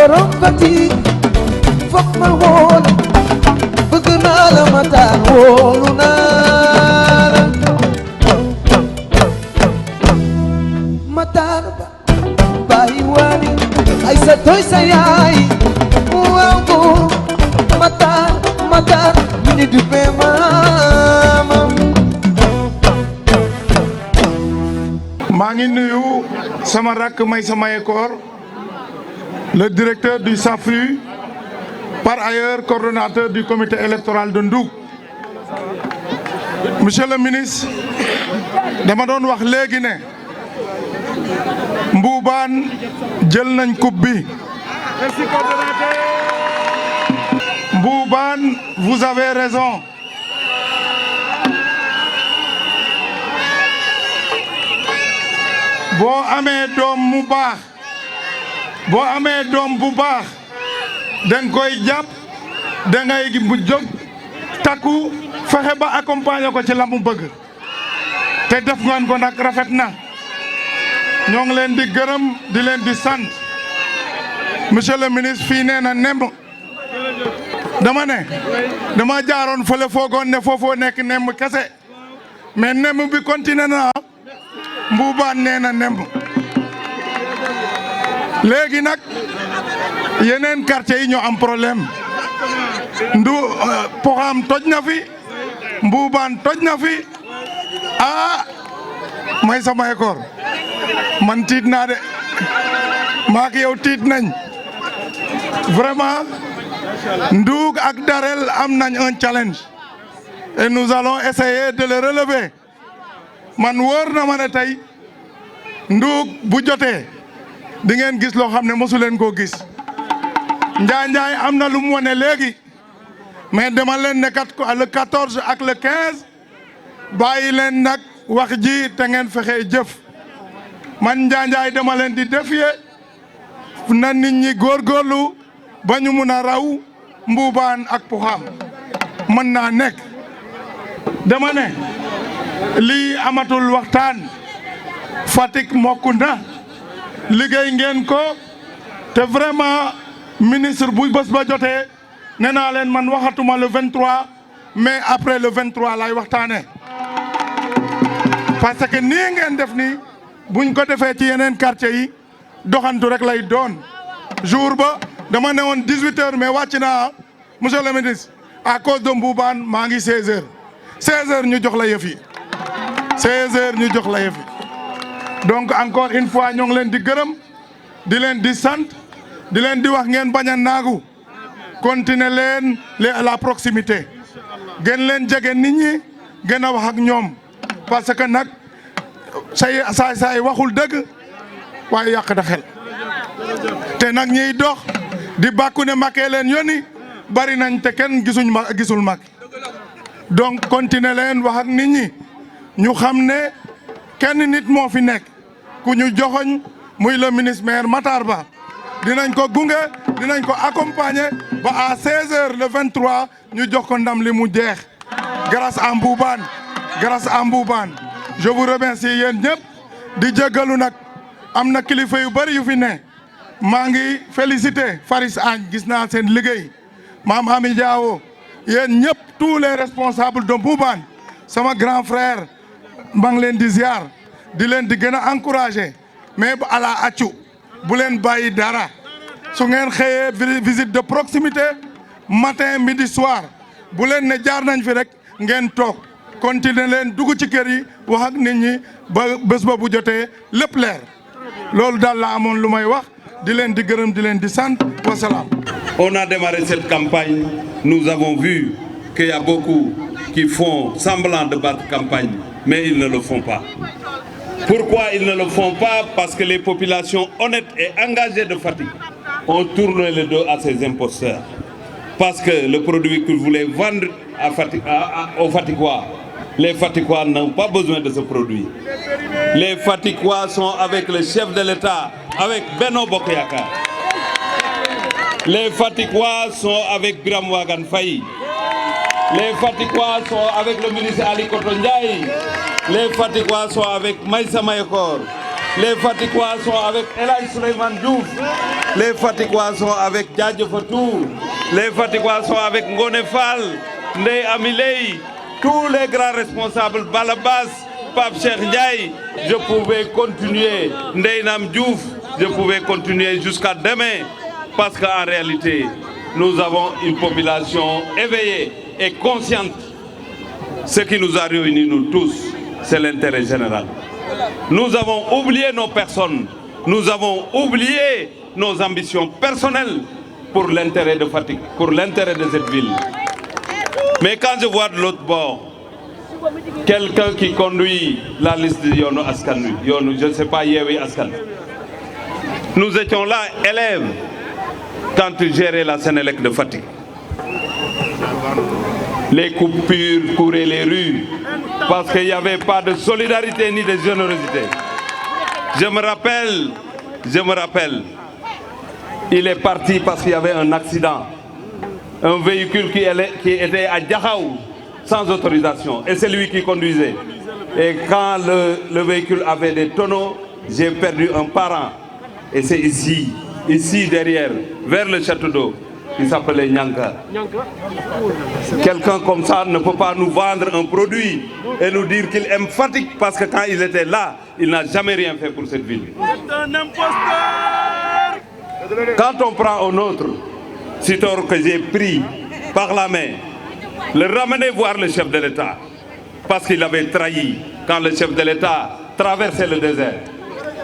borom Fatick foog ma woon bëgg naa la Matar wóolu naa la Matar ba bàyyi waani ay sa toy sa yaay waaw góor Matar mi ñu duppee maamam. maa ngi nuyu sama rakk Maysa Mayakor le directeur du SAFRU par ailleurs coordonnateur du comité électoral de Ndouk. Monsieur le ministre dama doon wax léegi ne Mboubane jël nañ coupe bi. Mboubane, vous avez raison. boo amee doom mu baax boo amee doom bu baax danga koy jàpp dangay bu jóg takku fexe ba accompagner ko ci la mu bëgg te def ngeen ko nag rafet na ñoo ngi leen di gërëm di leen di sant monsieur le ministre fii nee na nemb dama jaaroon fële foogoon ne foofoo nekk nemb kese mais nemb bi continué na Mboubane nee na nemb léegi nag yeneen quartier yi ñoo am problème Poxam toj na fi Mboubane toj na fi Maysa Mayakor man tiit naa de maak yow tiit nañ vraiment Ndouk ak Darel am nañ un challenge et nous allons essayer de le relever man wóor na ma ne tey Ndouk bu jotee di ngeen gis loo xam ne mosu leen koo gis Njaay am na lu mu wane léegi mais dama leen ne kat le 14 ak le 15 bàyyi leen nag wax ji te ngeen fexe jëf man Njaay dama leen di défier na nit ñi góorgóorlu ba ñu mun a raw Mboubane ak Poxam mën naa nekk dama ne lii amatul waxtaan Fatick mokku na liggéey ngeen ko te vraiment ministre bu bés ba jotee nee naa leen man waxatuma le 23 mais après le 23 lay waxtaane parce que nii ngeen def nii buñ ko defee ci yeneen quartier yi doxantu rek lay doon jour ba dama ne woon 18h mais wàcc naa monsieur le ministre à cause de Mboubane maa ngi 16h 16h ñu jox la yëf yi 16h ñu jox la yëf yi donc encore une fois ñoo ngi leen di gërëm di leen di sant di leen di wax ngeen bañ a naagu continuer leen la proximité gën leen jege nit ñi gën a wax ak ñoom parce que nag saay waxul dëgg waaye yàq da xel te nag ñiy dox di bàkku ne Macky leen yónni bari nañ te kenn gisul Macky donc continuer leen wax ak nit ñi ñu xam ne kenn nit moo fi nekk ku ñu joxoñ muy le ministre maire Matar Ba dinañ ko gunge dinañ ko accompagner ba à 16h le 23 ñu jox ko ndam li mu jeex grâce à Mboubane je vous remercie yéen ñëpp di jéggalu nag am na kilifa yu bari yu fi ne maa ngi féliciter Faris Agne gis naa seen liggéey Maam Ami Diawo yéen ñëpp tous les responsables de Mboubane sama grand frère maa ngi leen di ziar di leen di gën a encourager mais bu ala accu bu leen bàyyi dara su ngeen xëyee visite de proximité matin midi soir bu leen ne jaar nañ fi rek ngeen toog continuer leen dugg ci kër yi wax ak nit ñi ba bés ba bu jotee lépp leer loolu daal la amoon lu may wax di leen di gërëm di leen di sant wasalaam. On a démarré cette campagne, nous avons vu qu'il y a beaucoup qui font semblant de battre campagne, mais ils ne le font pas. Pourquoi ils ne le font pas? Parce que les populations honnêtes et engagées de Fatick ont tourné le dos à ces imposteurs. Parce que le produit qu'ils voulaient vendre aux Fatickois, les Fatickois n'ont pas besoin de ce produit. Les Fatickois sont avec le chef de l'État, avec Benno Bokk Yakaar. Les Fatickois sont avec Biram Wagan Faye. Les Fatickois sont avec le ministre Ali Koto Ndiaye. Les Fatickois sont avec Maysa Mayakor. Les Fatickois sont avec El Hadj Souleymane Diouf. les Fatikois sont avec Djadjo Fatou, les Fatikois sont avec Ngone Fall, Ndeye Amilei, tous les grands responsables, Balabas, Pape Cheikh Ndiaye, je pouvais continuer, Ndeye Nam Diouf, je pouvais continuer jusqu'à demain, parce qu'en réalité, nous avons une population éveillée et consciente. Ce qui nous a réunis, nous tous, c'est l'intérêt général. Nous avons oublié nos personnes, nous avons oublié nos ambitions personnelles pour l'intérêt de Fatick, pour l'intérêt de cette ville. Mais quand je vois de l'autre bord, quelqu'un qui conduit la liste de Yono Askan, je ne sais pas, Yewi Askan. Nous étions là, élèves, quand tu gérais la Sénélec de Fatick. Les coupures couraient les rues parce qu'il n'y avait pas de solidarité ni de générosité. Je me rappelle, il est parti parce qu'il y avait un accident. Un véhicule qui était à Diakhao sans autorisation et c'est lui qui conduisait. Et quand le véhicule avait des tonneaux, j'ai perdu un parent. Et c'est ici derrière, vers le château d'eau, qui s'appelait Nyanka. Quelqu'un comme ça ne peut pas nous vendre un produit et nous dire qu'il aime Fatick parce que quand il était là, il n'a jamais rien fait pour cette ville. C'est un imposteur! Quand on prend un autre, Sitor que j'ai pris par la main, le ramener voir le chef de l'État, parce qu'il avait trahi quand le chef de l'État traversait le désert.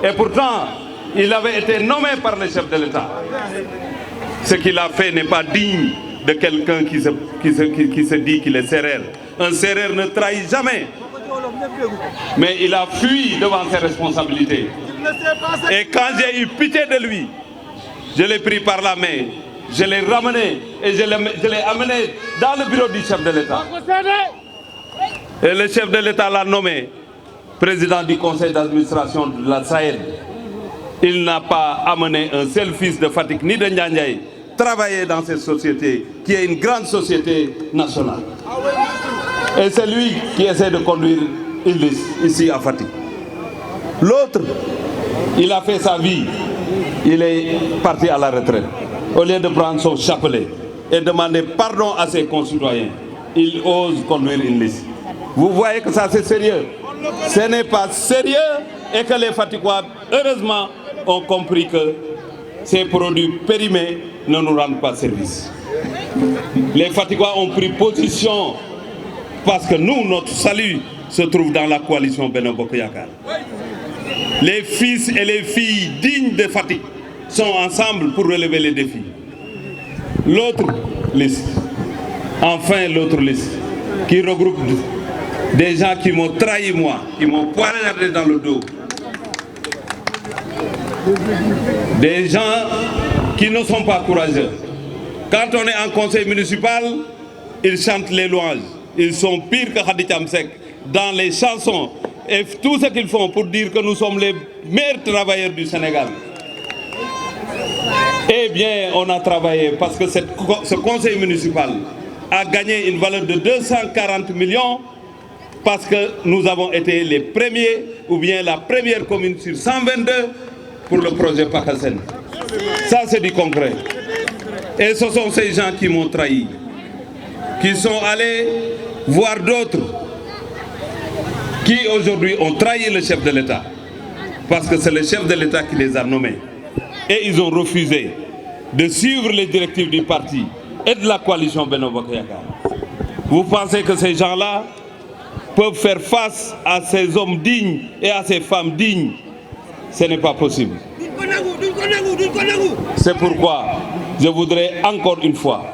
Et pourtant, il avait été nommé par le chef de l'État. Ce qu'il a fait n'est pas digne de quelqu'un qui se dit qu'il est sérère. Un sérère ne trahit jamais. Mais il a fui devant ses responsabilités. Et quand j'ai eu pitié de lui, je l'ai pris par la main, je l'ai ramené et je l'ai amené dans le bureau du chef de l'État. Et le chef de l'État l'a nommé président du conseil d'administration de la SAED. Il n'a pas amené un seul fils de Fatick ni de Ndiaye travailler dans cette société qui est une grande société nationale. Et c'est lui qui essaie de conduire une liste ici à Fatick. L'autre, il a fait sa vie, il est parti à la retraite. Au lieu de prendre son chapelet et demander pardon à ses concitoyens, il ose conduire une liste. Vous voyez que ça c'est sérieux. Ce n'est pas sérieux et que les Fatickois, heureusement, ont compris que ces produits périmés ne nous rendent pas service. Les Fatickois ont pris position parce que nous, notre salut se trouve dans la coalition Benno Bokk Yakaar. Les fils et les filles dignes de Fatick sont ensemble pour relever les défis. L'autre liste, enfin l'autre liste, qui regroupe des gens qui m'ont trahi moi, qui m'ont poignardé dans le dos. Des gens qui ne sont pas courageux. Quand on est en conseil municipal, ils chantent les louanges. Ils sont pires que Khady Thiam Seck dans les chansons et tout ce qu'ils font pour dire que nous sommes les meilleurs travailleurs du Sénégal. Eh bien, on a travaillé parce que ce conseil municipal a gagné une valeur de 240 millions parce que nous avons été les premiers ou bien la première commune sur 122 pour le projet Pakassène. Ça, c'est du concret. Et ce sont ces gens qui m'ont trahi, qui sont allés voir d'autres, qui aujourd'hui ont trahi le chef de l'État. Parce que c'est le chef de l'État qui les a nommés. Et ils ont refusé de suivre les directives du parti et de la coalition Benno Bokk Yakaar. Vous pensez que ces gens-là peuvent faire face à ces hommes dignes et à ces femmes dignes? Ce n'est pas possible. C'est pourquoi je voudrais encore une fois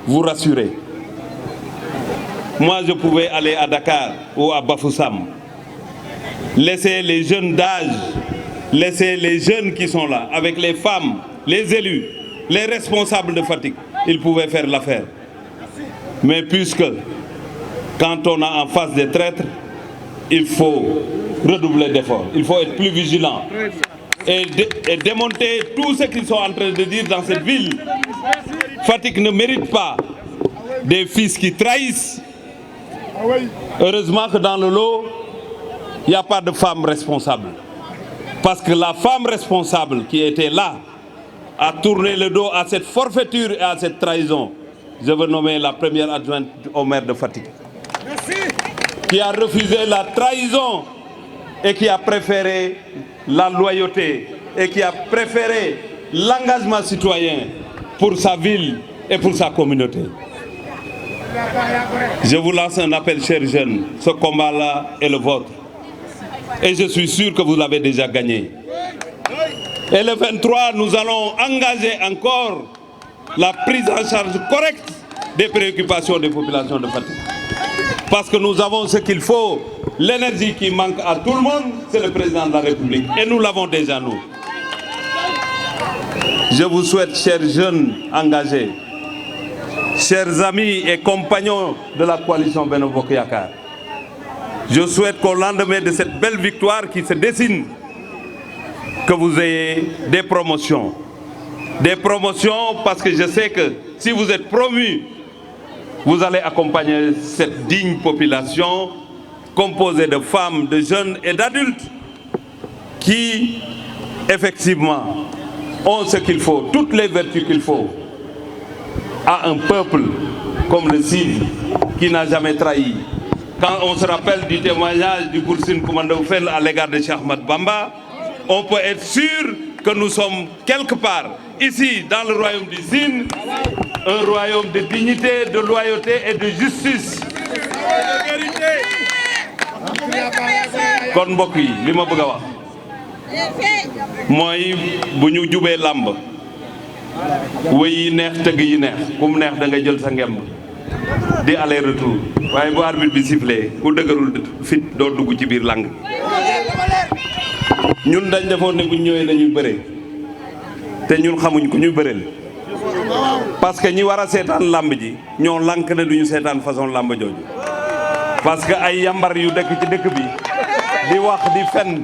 vous rassurer. Moi, je pouvais aller à Dakar ou à Bafoussam, laisser les jeunes d'âge, laisser les jeunes qui sont là, avec les femmes, les élus, les responsables de Fatick, ils pouvaient faire l'affaire. Mais puisque, quand on a en face des traîtres, il faut redoubler d'efforts, il faut être plus vigilant et démonter tout ce qu'ils sont en train de dire dans cette ville. Fatick ne mérite pas des fils qui trahissent. Heureusement que dans le lot, il n'y a pas de femme responsable. Parce que la femme responsable qui était là, à tourner le dos à cette forfaiture et à cette trahison, je veux nommer la première adjointe au maire de Fatick, qui a refusé la trahison et qui a préféré la loyauté et qui a préféré l'engagement citoyen pour sa ville et pour sa communauté. Je vous lance un appel, chers jeunes, ce combat-là est le vôtre. Et je suis sûr que vous l'avez déjà gagné. Et le 23, nous allons engager encore la prise en charge correcte des préoccupations des populations de Fatick. Parce que nous avons ce qu'il faut. L'énergie qui manque à tout le monde, c'est le président de la République. Et nous l'avons déjà, nous. Je vous souhaite, chers jeunes engagés, chers amis et compagnons de la coalition Benno Bokk Yakaar, je souhaite qu'au lendemain de cette belle victoire qui se dessine, que vous ayez des promotions. Des promotions parce que je sais que si vous êtes promus, vous allez accompagner cette digne population composée de femmes, de jeunes et d'adultes qui, effectivement, ont ce qu'il faut, toutes les vertus qu'il faut à un peuple comme le Sine qui n'a jamais trahi. Quand on se rappelle du témoignage du Bour Sine Coumba Ndoffène à l'égard de Cheikh Ahmadou Bamba, on peut être sûr que nous sommes quelque part ici dans le royaume du Sine, un royaume de dignité, de loyauté et de justice. Kon mbokk yi li ma bëgg a wax mooy bu ñu jubee làmb wéy yi neex tëgg yi neex ku mu neex da nga jël sa ngemb di aller retour waaye bu arbitre bi sifflé ku dëgërul fit doo dugg ci biir lang ñun dañ defoon ne bu ñëwee dañuy bëree te ñun xamuñ ku ñu bëreel parce que ñi war a seetaan làmb ji ñoo lànk ne duñu seetaan façon làmb jooju parce que ay yambar yu dëkk ci dëkk bi di wax di fen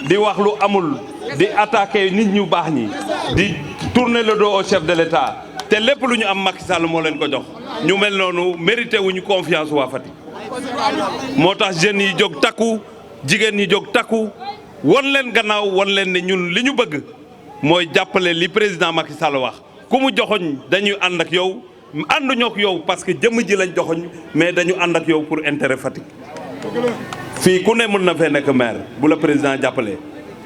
di wax lu amul di attaquer nit ñu baax ñi di tourner le dos au chef de l'État te lépp lu ñu am Macky Sall moo leen ko jox ñu mel noonu mérité wuñu confiance waa Fatick moo tax jeunes yi jóg takku jigéen ñi jóg takku won leen gannaaw won leen ne ñun li ñu bëgg mooy jàppale li président Macky Sall wax ku mu joxoñ dañuy ànd ak yow ànduñoo ak yow parce que jëmm ji lañ joxoñ mais dañu ànd ak yow pour intérêt Fatick fii ku ne mën na fee nekk maire bu la président jàppale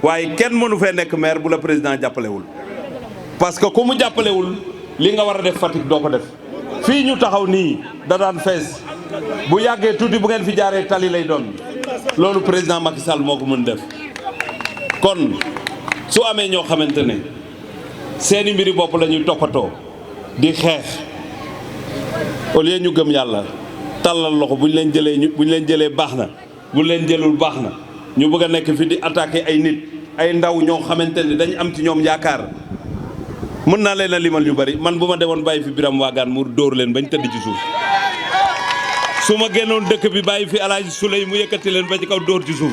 waaye kenn mënu fee nekk maire bu la président jàppalewul parce que ku mu jàppalewul li nga war a def Fatick doo ko def fii ñu taxaw nii da daan fees bu yàggee tuuti bu ngeen fi jaaree tali lay doon loolu président Macky Sall moo ko mën def kon su amee ñoo xamante ne seeni mbiri bopp la ñuy toppatoo di xeex au lieu ñu gëm yàlla tàllal loxo bu ñu leen jëlee baax na bu leen jëlul baax na ñu bëgg a nekk fi di attaquer ay nit ay ndaw ñoo xamante ne dañ am ci ñoom yaakaar mën naa leen a limal ñu bari man bu ma demoon bàyyi fi Biram Waagaan mu dóor leen bañ tëdd ci suuf su ma génnoon dëkk bi bàyyi fi Alaaji Suley mu yëkkati leen ba ci kaw dóor ci suuf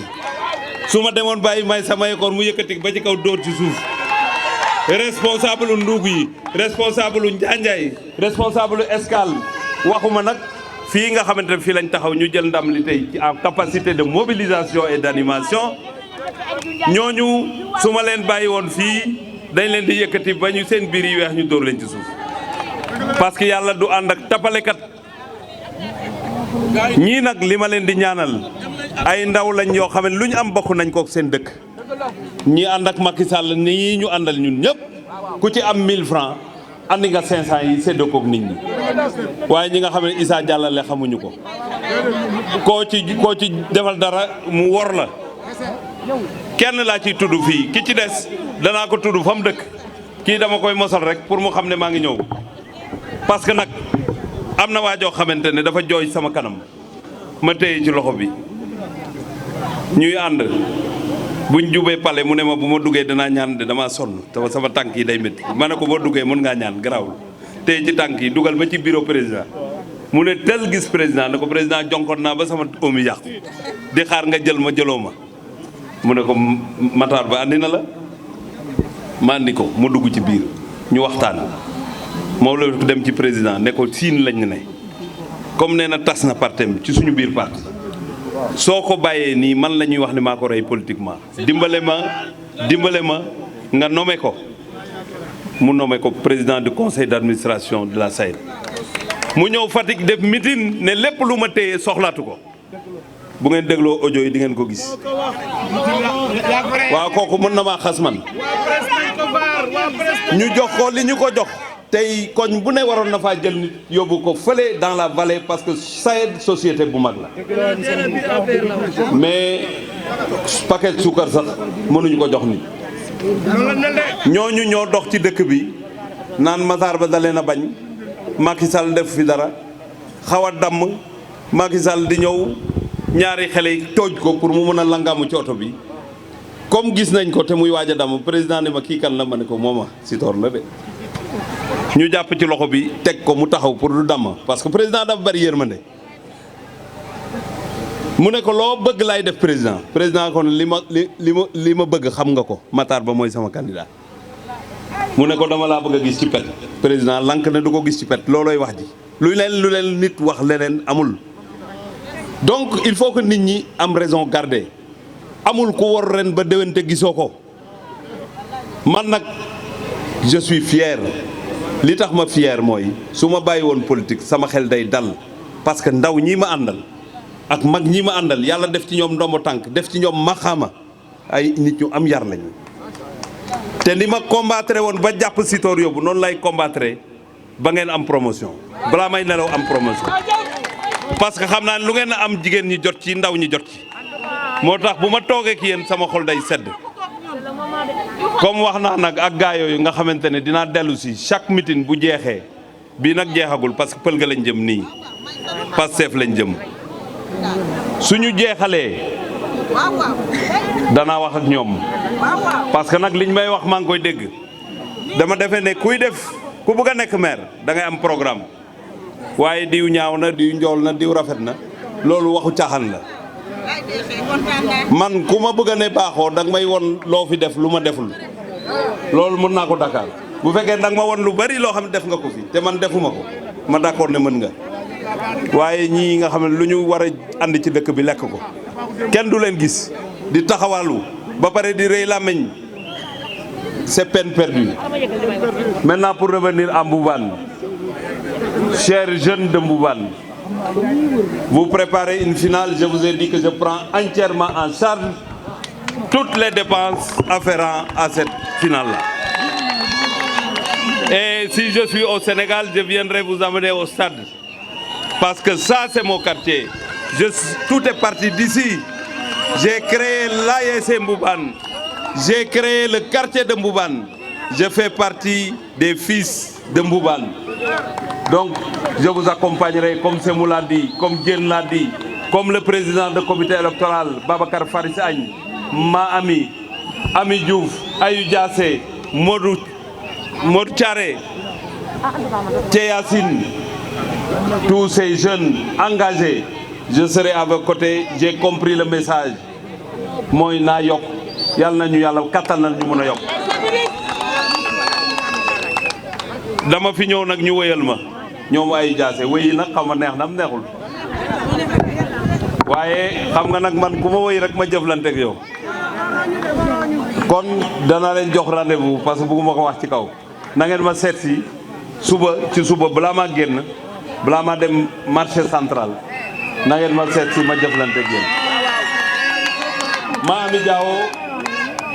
su ma demoon bàyyi may sama école mu yëkkati ba ci kaw dóor ci suuf responsable u Ndugu yi responsable u Njaanjaay responsable u Escale waxuma nag fii nga xamante ne fii lañ taxaw ñu jël ndam li tey ci en capacité de mobilisation et d'animation ñooñu su ma leen bàyyi woon fii dañ leen di yëkkati ba ñu seen biir yi weex ñu dóor leen ci suuf parce que yàlla du ànd ak tapalekat ñii nag li ma leen di ñaanal ay ndaw lañ yoo xam ne lu ñu am bokk nañ ko seen dëkk ñi ànd ak Macky Sall nii ñu àndal ñun ñëpp ku ci am 1000 francs andi nga 500 yi séddoo koog nit ñi waaye ñi nga xam ne Issa Diallale xamuñu ko koo ci defal dara mu wor la kenn laa ciy tudd fii ki ci des danaa ko tudd fa mu dëkk kii dama koy mosal rek pour mu xam ne maa ngi ñëw parce que nag am na waa joo xamante ne dafa jooy sama kanam ma téye ci loxo bi ñuy ànd buñ jubee pale mu ne ma bu ma duggee danaa ñaan de damaa sonn te sama tànk yi day métti ma ne ko boo duggee mën ngaa ñaan garaawul téye ci tànk yi dugal ba ci bureau président mu ne tel gis président ne ko président jonkoon naa ba sama omi yàqu di xaar nga jël ma jëloo ma mu ne ko Matar Ba andi na la ma andi ko mu dugg ci biir ñu waxtaan moom la dem ci président ne ko siin lañ ne comme nee na tas na partem ci suñu biir parti soo ko bàyyee nii man la ñuy wax ne maa ko rey politiquement dimbale ma nga nommé ko mu nommé ko président du conseil d'administration de la SAED mu ñëw Fatick def meeting ne lépp lu ma téye soxlaatu ko bu ngeen dégloo audio yi di ngeen ko gis waaw kooku mën na maa xas man ñu jox ko li ñu ko jox tey koñ bu ne waroon na faa jël nit yóbbu ko fële dans la vallée parce que SAED société bu mag la mais paquet suukar sax mënuñu ko jox nit ñooñu ñoo dox ci dëkk bi naan Matar Ba da leen a bañ Macky Sall def fi dara xaw a damm Macky Sall di ñëw ñaari xale yi tooj ko pour mu mën a langaamu ci oto bi comme gis nañ ko te muy waaj a damm président ne ma kii kan la ma ne ko mooma Sitor la de ñu jàpp ci loxo bi teg ko mu taxaw pour du damm parce que président dafa bari yërmande mu ne ko loo bëgg laay def président kon li ma bëgg xam nga ko Matar Ba mooy sama candidat mu ne ko dama laa bëgg a gis ci pet président lank na du ko gis ci pet loolooy wax ji lu leen nit wax leneen amul donc il faut que nit ñi am raison garder amul ku war ren ba déwénte gisoo ko man nag je suis fier li tax ma fier mooy su ma bàyyi woon politique sama xel day dal parce que ndaw ñi ma àndal ak mag ñi ma àndal yàlla def ci ñoom ndombo tànk def ci ñoom maxaama ay nit ñu am yar lañu te ni ma combattre woon ba jàpp Sitor yóbbu noonu lay combattre ba ngeen am promotion balaa may nelaw am promotion parce que xam naa ne lu ngeen am jigéen ñi jot ci ndaw ñi jot ci moo tax bu ma toogee ak yéen sama xol day sedd comme wax naa nag ak gaa yooyu nga xamante ne dinaa dellu si chaque meeting bu jeexee bii nag jeexagul parce que pël ga lañ jëm nii Pastef lañ jëm suñu jeexalee danaa wax ak ñoom parce que nag liñ may wax maa ngi koy dégg dama defe ne ku bëgg a nekk maire da ngay am programme waaye diw ñaaw na diw njool na diw rafet na loolu waxu caaxaan la man ku ma bëgg a ne baaxoo danga may won loo fi def lu ma deful loolu mën naa ko Dakar bu fekkee danga ma won lu bari loo xam ne def nga ko fi te man defuma ko ma d'accord ne mën nga waaye ñii nga xam ne lu ñu war a andi ci dëkk bi lekk ko kenn du leen gis di taxawalu ba pare di rëy làmmiñ c'est peine perdue. Maintenant pour revenir à Mboubane, chers jeunes de Mboubane, vous préparez une finale, je vous ai dit que je prends entièrement en charge toutes les dépenses afférentes à cette finale-là. Et si je suis au Sénégal, je viendrai vous amener au stade. Parce que ça, c'est mon quartier. Tout est parti d'ici. J'ai créé l'ASC Mboubane. J'ai créé le quartier de Mboubane. Je fais partie des fils de Mboubane. Donc, je vous accompagnerai, comme Semou l'a dit, comme Djen l'a dit, comme le président du comité électoral, Babacar Faris Agne, ma ami, Ami Diouf, Ayou Diassé, Modou Tchare, Théassine, tous ces jeunes engagés, je serai à vos côtés. J'ai compris le message. Moi, na yok, yalla nañu yalla katal na ñu mëna yok. Dama fi ñëw nag ñu wéyal ma ñoom ay jaase wéy nag xam nga neex na am neexul waaye xam nga nag man ku ma wéy rek ma jëflante ak yow kon dana leen jox rendez-vous parce que bëgguma ko wax ci kaw na ngeen ma seet si suba ci suba balaa maa génn balaa maa dem marché central na ngeen ma seet si ma jëflante ak yéen maa ami jaawo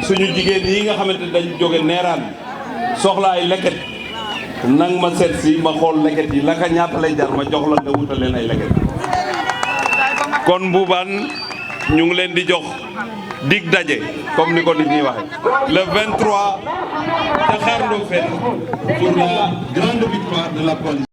suñu jigéen yi nga xamante dañ jóge neeraan soxla ay leket nang ma seet si ma xool leket yi la ka ñaata lay jar ma jox la nga wutal leen ay leket kon Mboubane ñu ngi leen di jox dig daje comme ni ko nit ñi waxe le 23 te xaarloo fenn pour la grande victoire de la coalition.